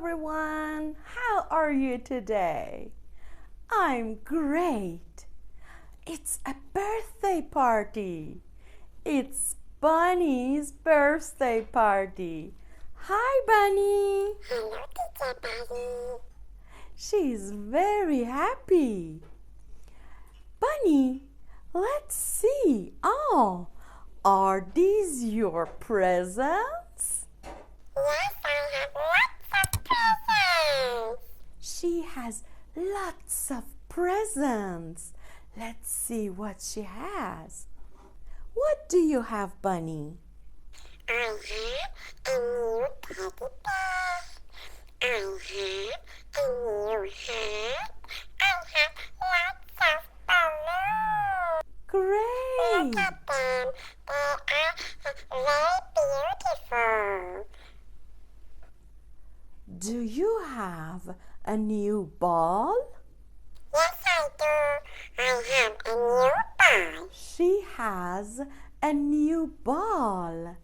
everyone. How are you today? I'm great. It's a birthday party. It's Bunny's birthday party. Hi, Bunny. Hello, Teacher Bunny. She's very happy. Bunny, let's see. Oh, are these your presents? Yes, I have lots of presents. She has lots of presents. Let's see what she has. What do you have, Bunny? I have a new teddy bear. I have a new hat. I have lots of balloons. Great! Look at them. They are very beautiful. Do you have a new ball? Yes, I do. I have a new ball. She has a new ball.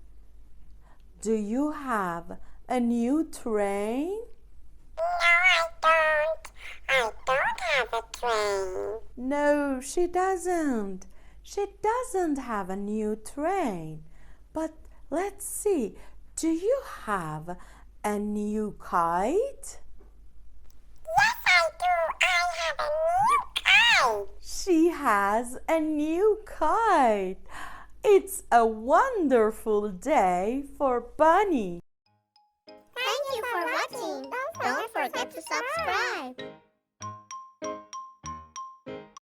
Do you have a new train? No, I don't. I don't have a train. No, she doesn't. She doesn't have a new train. But let's see. Do you have a new kite? Yes, I do. I have a new kite. She has a new kite. It's a wonderful day for Bunny. Thank you for watching. Don't forget to subscribe.